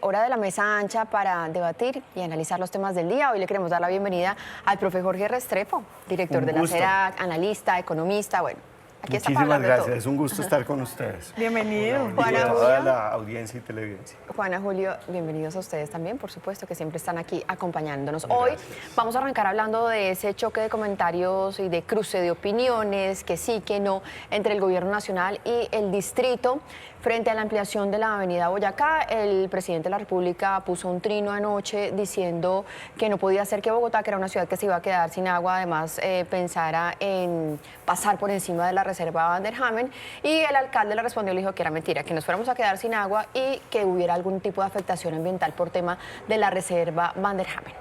hora de la mesa ancha para debatir y analizar los temas del día. Hoy le queremos dar la bienvenida al profe Jorge Restrepo, director de la CEDAC, analista, economista. Bueno, aquí está para hablar de todo. Muchísimas gracias, es un gusto estar con ustedes. Bienvenido. Y a toda la audiencia y televidencia. Juana, Julio, bienvenidos a ustedes también, por supuesto, que siempre están aquí acompañándonos. Gracias. Hoy vamos a arrancar hablando de ese choque de comentarios y de cruce de opiniones, que sí, que no, entre el gobierno nacional y el distrito. Frente a la ampliación de la avenida Boyacá, el presidente de la República puso un trino anoche diciendo que no podía ser que Bogotá, que era una ciudad que se iba a quedar sin agua, además pensara en pasar por encima de la reserva Van der Hamen. Y el alcalde le respondió, le dijo que era mentira, que nos fuéramos a quedar sin agua y que hubiera algún tipo de afectación ambiental por tema de la reserva Van der Hamen.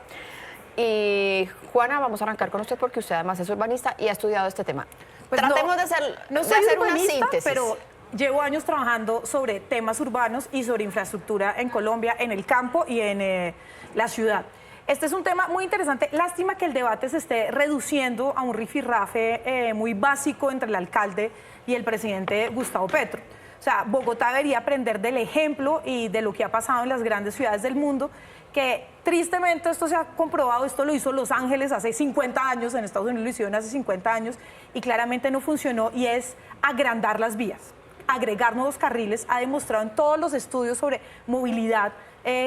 Y Juana, vamos a arrancar con usted porque usted además es urbanista y ha estudiado este tema. Pues Tratemos de no soy hacer una urbanista, síntesis. pero llevo años trabajando sobre temas urbanos y sobre infraestructura en Colombia, en el campo y en la ciudad. Este es un tema muy interesante. Lástima que el debate se esté reduciendo a un rifirrafe muy básico entre el alcalde y el presidente Gustavo Petro. O sea, Bogotá debería aprender del ejemplo y de lo que ha pasado en las grandes ciudades del mundo, que tristemente esto se ha comprobado, esto lo hizo Los Ángeles hace 50 años, en Estados Unidos lo hicieron hace 50 años y claramente no funcionó, y es agrandar las vías, agregar nuevos carriles. Ha demostrado en todos los estudios sobre movilidad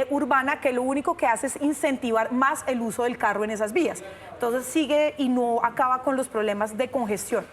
urbana que lo único que hace es incentivar más el uso del carro en esas vías. Entonces sigue y no acaba con los problemas de congestión.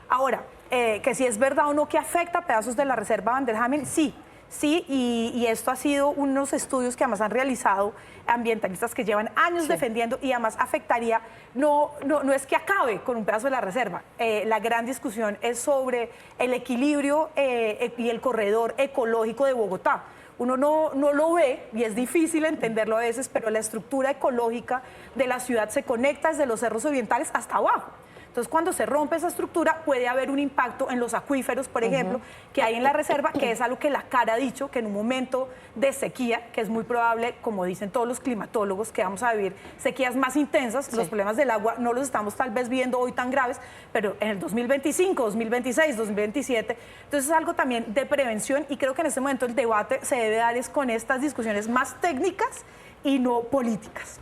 Ahora, que si es verdad o no que afecta a pedazos de la reserva Van der Hamen, sí. Sí, y esto ha sido unos estudios que además han realizado ambientalistas que llevan años defendiendo, y además afectaría, no es que acabe con un pedazo de la reserva. La gran discusión es sobre el equilibrio y el corredor ecológico de Bogotá. Uno no lo ve y es difícil entenderlo a veces, pero la estructura ecológica de la ciudad se conecta desde los cerros orientales hasta abajo. Entonces, cuando se rompe esa estructura, puede haber un impacto en los acuíferos, por ejemplo, que hay en la reserva, que es algo que la CAR ha dicho, que en un momento de sequía, que es muy probable, como dicen todos los climatólogos, que vamos a vivir sequías más intensas, los problemas del agua no los estamos tal vez viendo hoy tan graves, pero en el 2025, 2026, 2027, entonces es algo también de prevención, y creo que en este momento el debate se debe dar es con estas discusiones más técnicas y no políticas.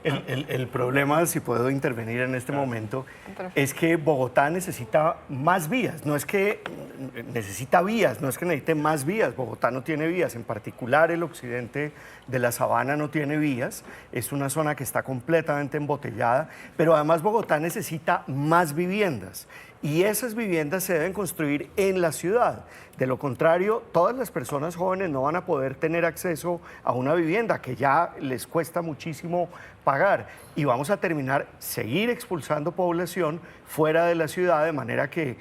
El problema, si puedo intervenir en este momento, es que Bogotá necesita más vías. No es que necesita vías, no es que necesite más vías. Bogotá no tiene vías, en particular el occidente de la Sabana no tiene vías. Es una zona que está completamente embotellada, pero además Bogotá necesita más viviendas. Y esas viviendas se deben construir en la ciudad. De lo contrario, todas las personas jóvenes no van a poder tener acceso a una vivienda que ya les cuesta muchísimo pagar. Y vamos a seguir expulsando población fuera de la ciudad, de manera que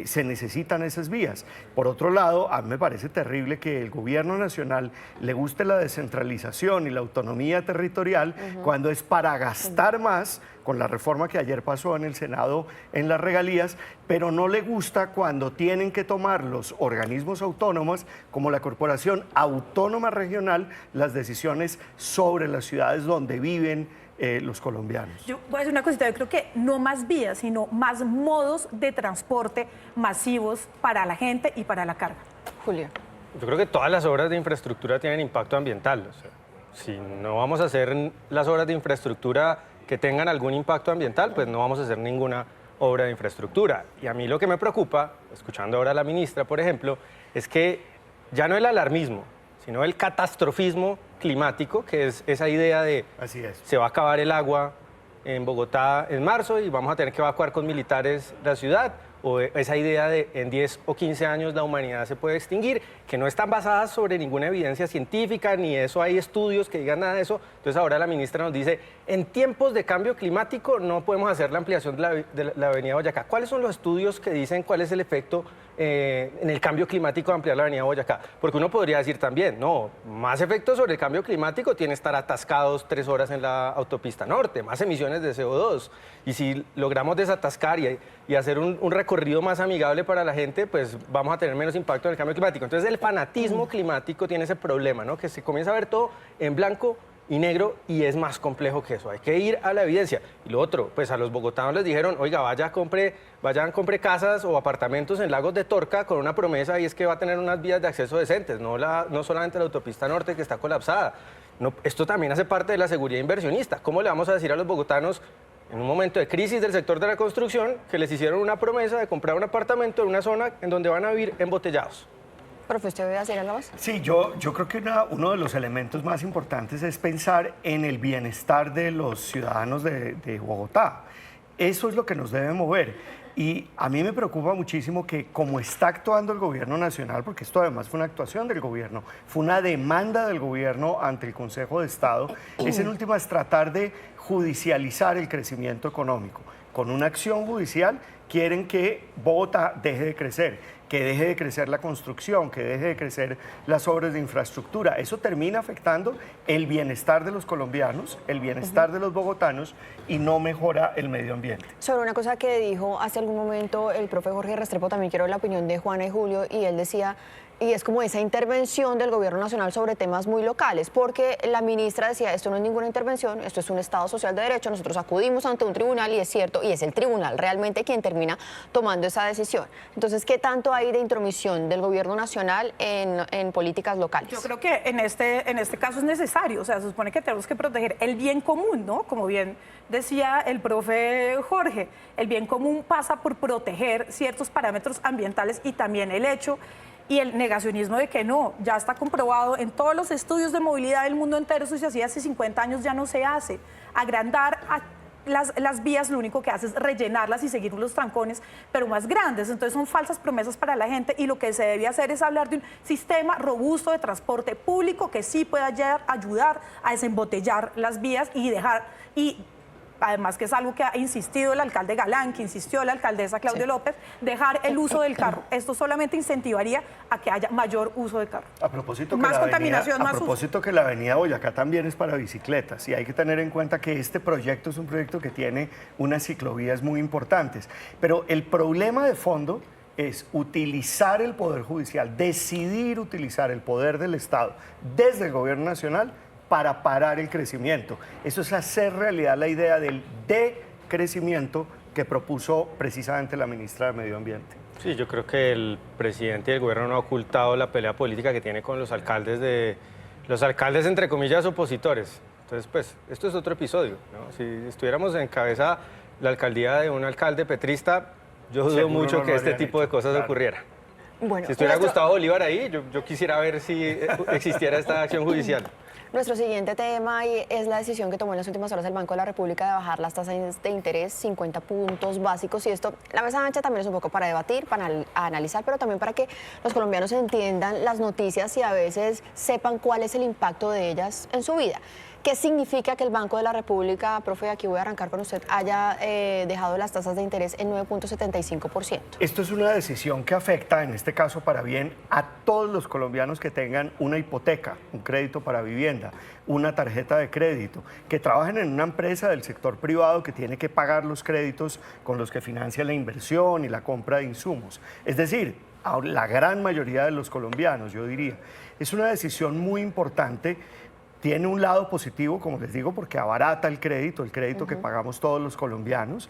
se necesitan esas vías. Por otro lado, a mí me parece terrible que el gobierno nacional le guste la descentralización y la autonomía territorial cuando es para gastar más, con la reforma que ayer pasó en el Senado en las regalías, pero no le gusta cuando tienen que tomar los organismos autónomos, como la Corporación Autónoma Regional, las decisiones sobre las ciudades donde viven los colombianos. Yo voy a decir una cosita, yo creo que no más vías, sino más modos de transporte masivos para la gente y para la carga. Julio. Yo creo que todas las obras de infraestructura tienen impacto ambiental. O sea, si no vamos a hacer las obras de infraestructura que tengan algún impacto ambiental, pues no vamos a hacer ninguna obra de infraestructura. Y a mí lo que me preocupa, escuchando ahora a la ministra, por ejemplo, es que ya no el alarmismo, sino el catastrofismo climático, que es esa idea de se va a acabar el agua en Bogotá en marzo y vamos a tener que evacuar con militares la ciudad, o esa idea de en 10 o 15 años la humanidad se puede extinguir, que no están basadas sobre ninguna evidencia científica, ni eso hay estudios que digan nada de eso. Entonces ahora la ministra nos dice, en tiempos de cambio climático no podemos hacer la ampliación de la avenida Boyacá. ¿Cuáles son los estudios que dicen cuál es el efecto en el cambio climático de ampliar la avenida Boyacá? Porque uno podría decir también, no, más efectos sobre el cambio climático tiene estar atascados 3 horas en la autopista norte, más emisiones de CO2. Y si logramos desatascar y hacer un recorrido más amigable para la gente, pues vamos a tener menos impacto en el cambio climático. Entonces el fanatismo climático tiene ese problema, ¿no? Que se comienza a ver todo en blanco y negro, y es más complejo que eso. Hay que ir a la evidencia. Y lo otro, pues a los bogotanos les dijeron, oiga, vayan, compre casas o apartamentos en Lagos de Torca con una promesa, y es que va a tener unas vías de acceso decentes, no solamente la autopista norte que está colapsada. No, esto también hace parte de la seguridad inversionista. ¿Cómo le vamos a decir a los bogotanos, en un momento de crisis del sector de la construcción, que les hicieron una promesa de comprar un apartamento en una zona en donde van a vivir embotellados? Profe, ¿usted voy a decir algo más? Sí, yo creo que uno de los elementos más importantes es pensar en el bienestar de los ciudadanos de Bogotá. Eso es lo que nos debe mover. Y a mí me preocupa muchísimo que como está actuando el gobierno nacional, porque esto además fue una actuación del gobierno, fue una demanda del gobierno ante el Consejo de Estado, es en últimas tratar de judicializar el crecimiento económico. Con una acción judicial quieren que Bogotá deje de crecer, que deje de crecer la construcción, que deje de crecer las obras de infraestructura. Eso termina afectando el bienestar de los colombianos, el bienestar de los bogotanos, y no mejora el medio ambiente. Sobre una cosa que dijo hace algún momento el profe Jorge Restrepo, también quiero la opinión de Juana y Julio, y él decía, y es como esa intervención del gobierno nacional sobre temas muy locales, porque la ministra decía, esto no es ninguna intervención, esto es un Estado social de derecho, nosotros acudimos ante un tribunal y es cierto, y es el tribunal realmente quien termina tomando esa decisión. Entonces, ¿qué tanto hay de intromisión del gobierno nacional en políticas locales? Yo creo que en este caso es necesario, o sea, se supone que tenemos que proteger el bien común, ¿no? Como bien decía el profe Jorge, el bien común pasa por proteger ciertos parámetros ambientales y también el hecho y el negacionismo de que no, ya está comprobado en todos los estudios de movilidad del mundo entero, eso se hacía hace 50 años, ya no se hace. Agrandar las vías lo único que hace es rellenarlas y seguir los trancones, pero más grandes. Entonces son falsas promesas para la gente, y lo que se debe hacer es hablar de un sistema robusto de transporte público que sí pueda ayudar a desembotellar las vías y dejar... Además, que es algo que ha insistido el alcalde Galán, que insistió la alcaldesa Claudia López, dejar el uso del carro. Esto solamente incentivaría a que haya mayor uso del carro. A propósito, más contaminación, más uso. A propósito que la avenida Boyacá también es para bicicletas, y hay que tener en cuenta que este proyecto es un proyecto que tiene unas ciclovías muy importantes. Pero el problema de fondo es utilizar el Poder Judicial, decidir utilizar el poder del Estado desde el Gobierno Nacional para parar el crecimiento. Eso es hacer realidad la idea del decrecimiento que propuso precisamente la ministra de Medio Ambiente. Sí, yo creo que el presidente y el gobierno no ha ocultado la pelea política que tiene con los alcaldes entre comillas opositores. Entonces, pues, esto es otro episodio, ¿no? Si estuviéramos en cabeza la alcaldía de un alcalde petrista, yo dudo mucho que este tipo de cosas ocurriera. Bueno, si estuviera Gustavo Bolívar ahí, yo quisiera ver si existiera esta acción judicial. Nuestro siguiente tema es la decisión que tomó en las últimas horas el Banco de la República de bajar las tasas de interés 50 puntos básicos, y esto, la mesa ancha también es un poco para debatir, para analizar, pero también para que los colombianos entiendan las noticias y a veces sepan cuál es el impacto de ellas en su vida. ¿Qué significa que el Banco de la República, profe, aquí voy a arrancar con usted, haya dejado las tasas de interés en 9.75%? Esto es una decisión que afecta, en este caso para bien, a todos los colombianos que tengan una hipoteca, un crédito para vivienda, una tarjeta de crédito, que trabajen en una empresa del sector privado que tiene que pagar los créditos con los que financia la inversión y la compra de insumos. Es decir, a la gran mayoría de los colombianos, yo diría. Es una decisión muy importante. Tiene un lado positivo, como les digo, porque abarata el crédito que pagamos todos los colombianos.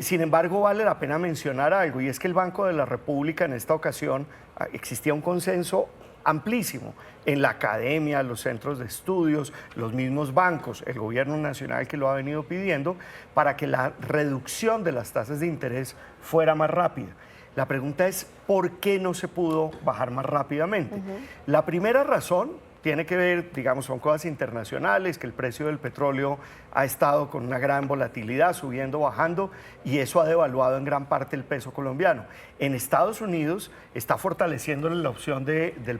Sin embargo, vale la pena mencionar algo, y es que el Banco de la República en esta ocasión existía un consenso amplísimo en la academia, los centros de estudios, los mismos bancos, el gobierno nacional que lo ha venido pidiendo, para que la reducción de las tasas de interés fuera más rápida. La pregunta es, ¿por qué no se pudo bajar más rápidamente? La primera razón tiene que ver, digamos, son cosas internacionales, que el precio del petróleo ha estado con una gran volatilidad, subiendo, bajando, y eso ha devaluado en gran parte el peso colombiano. En Estados Unidos está fortaleciendo la opción del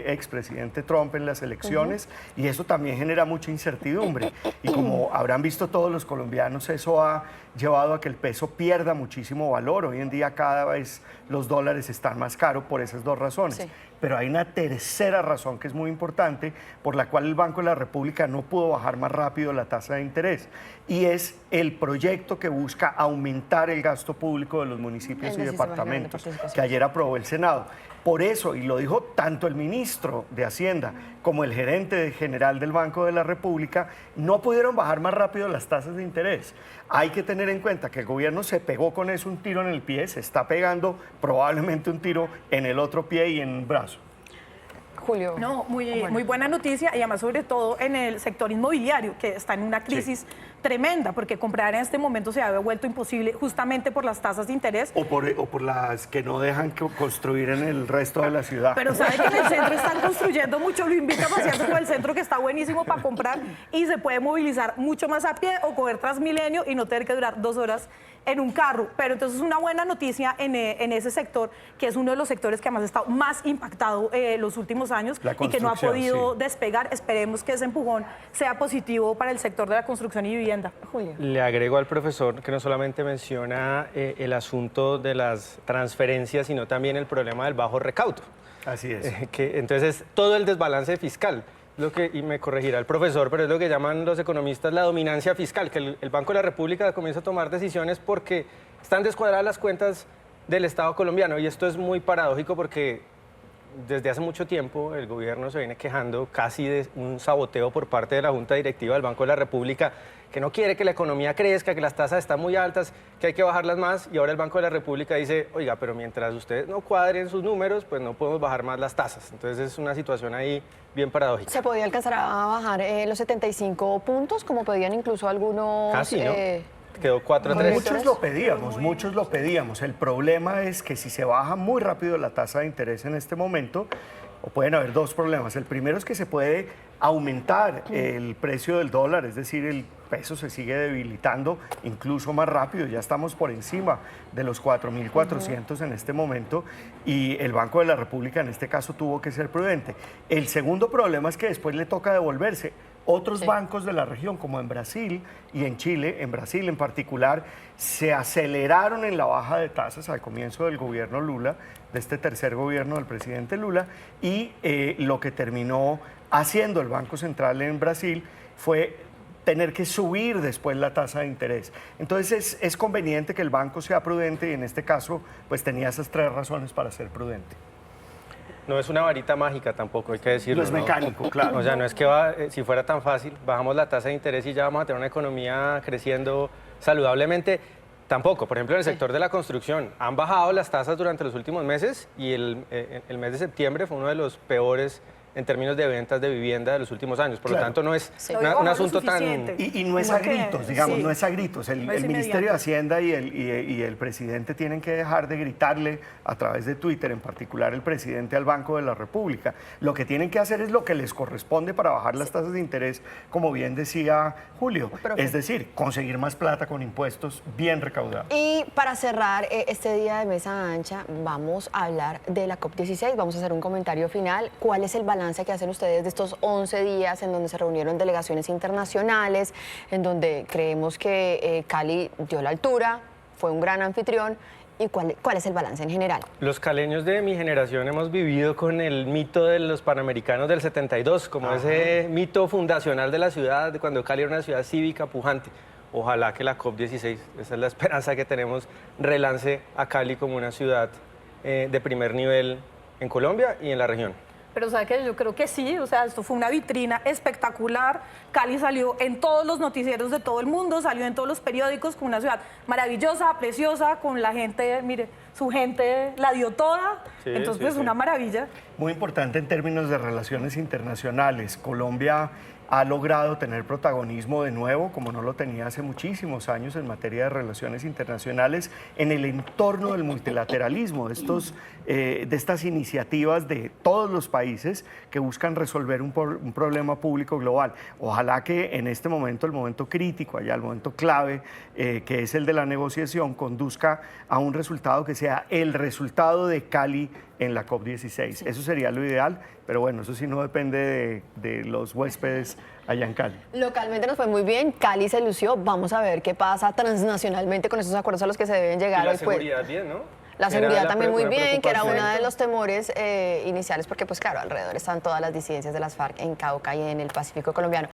expresidente Trump en las elecciones, y eso también genera mucha incertidumbre. Y como habrán visto todos los colombianos, eso ha llevado a que el peso pierda muchísimo valor. Hoy en día cada vez los dólares están más caros por esas dos razones. Sí. pero hay una tercera razón que es muy importante por la cual el Banco de la República no pudo bajar más rápido la tasa de interés, y es el proyecto que busca aumentar el gasto público de los municipios y departamentos, que ayer aprobó el Senado. Por eso, y lo dijo tanto el ministro de Hacienda como el gerente general del Banco de la República, no pudieron bajar más rápido las tasas de interés. Hay que tener en cuenta que el gobierno se pegó con eso un tiro en el pie, se está pegando probablemente un tiro en el otro pie y en un brazo. Julio. No, muy buena noticia, y además sobre todo en el sector inmobiliario, que está en una crisis tremenda, porque comprar en este momento se había vuelto imposible justamente por las tasas de interés. O por las que no dejan construir en el resto de la ciudad. Pero sabe que en el centro están construyendo mucho, lo invito a pasearse por el centro, que está buenísimo para comprar, y se puede movilizar mucho más a pie o coger Transmilenio y no tener que durar 2 horas en un carro. Pero entonces es una buena noticia en ese sector, que es uno de los sectores que además ha estado más impactado los últimos años y que no ha podido despegar. Esperemos que ese empujón sea positivo para el sector de la construcción y vivienda. Julio. Le agrego al profesor que no solamente menciona el asunto de las transferencias, sino también el problema del bajo recaudo. Así es. Entonces, todo el desbalance fiscal. Y me corregirá el profesor, pero es lo que llaman los economistas la dominancia fiscal, que el Banco de la República comienza a tomar decisiones porque están descuadradas las cuentas del Estado colombiano. Y esto es muy paradójico porque desde hace mucho tiempo el gobierno se viene quejando casi de un saboteo por parte de la Junta Directiva del Banco de la República, que no quiere que la economía crezca, que las tasas están muy altas, que hay que bajarlas más, y ahora el Banco de la República dice, oiga, pero mientras ustedes no cuadren sus números, pues no podemos bajar más las tasas. Entonces es una situación ahí bien paradójica. ¿Se podía alcanzar a bajar los 75 puntos, como pedían incluso algunos? Casi, ¿no? Quedó 4-3. Muchos lo pedíamos. El problema es que si se baja muy rápido la tasa de interés en este momento, o pueden haber dos problemas. El primero es que se puede aumentar el precio del dólar, es decir, el peso se sigue debilitando incluso más rápido. Ya estamos por encima de los 4.400 en este momento, y el Banco de la República en este caso tuvo que ser prudente. El segundo problema es que después le toca devolverse. Otros bancos de la región, como en Brasil y en Chile, en Brasil en particular, se aceleraron en la baja de tasas al comienzo del gobierno Lula, de este tercer gobierno del presidente Lula, y lo que terminó haciendo el Banco Central en Brasil fue tener que subir después la tasa de interés. Entonces es conveniente que el banco sea prudente, y en este caso pues tenía esas 3 razones para ser prudente. No es una varita mágica tampoco, hay que decirlo. No es mecánico, claro. O sea, no es que si fuera tan fácil, bajamos la tasa de interés y ya vamos a tener una economía creciendo saludablemente. Tampoco. Por ejemplo, en el sector de la construcción han bajado las tasas durante los últimos meses, y el mes de septiembre fue uno de los peores en términos de ventas de vivienda de los últimos años. Por lo tanto, no es un asunto tan... Y no es a gritos, digamos, no es a gritos. El Ministerio de Hacienda y el presidente tienen que dejar de gritarle a través de Twitter, en particular el presidente al Banco de la República. Lo que tienen que hacer es lo que les corresponde para bajar las tasas de interés, como bien decía Julio. Es decir, conseguir más plata con impuestos bien recaudados. Y para cerrar este día de mesa ancha, vamos a hablar de la COP16. Vamos a hacer un comentario final. ¿Cuál es el balance que hacen ustedes de estos 11 días en donde se reunieron delegaciones internacionales, en donde creemos que Cali dio la altura, fue un gran anfitrión? ¿Y cuál es el balance en general? Los caleños de mi generación hemos vivido con el mito de los Panamericanos del 72, como ese mito fundacional de la ciudad, de cuando Cali era una ciudad cívica pujante. Ojalá que la COP16, esa es la esperanza que tenemos, relance a Cali como una ciudad de primer nivel en Colombia y en la región. Pero ¿sabe qué? Yo creo que sí, o sea, esto fue una vitrina espectacular. Cali salió en todos los noticieros de todo el mundo, salió en todos los periódicos, con una ciudad maravillosa, preciosa, con la gente, mire, su gente la dio toda. Entonces, pues una maravilla. Muy importante en términos de relaciones internacionales. Colombia ha logrado tener protagonismo de nuevo, como no lo tenía hace muchísimos años en materia de relaciones internacionales, en el entorno del multilateralismo, de estas iniciativas de todos los países que buscan resolver un problema público global. Ojalá que en este momento, el momento crítico, allá el momento clave, que es el de la negociación, conduzca a un resultado que sea el resultado de Cali en la COP16. Eso sería lo ideal, pero bueno, eso sí no depende de los huéspedes allá en Cali. Localmente nos fue muy bien, Cali se lució, vamos a ver qué pasa transnacionalmente con esos acuerdos a los que se deben llegar. Y la seguridad bien, ¿no? La Era seguridad la también muy una bien, que era preocupación. uno de los temores iniciales, porque pues claro, alrededor están todas las disidencias de las FARC en Cauca y en el Pacífico colombiano.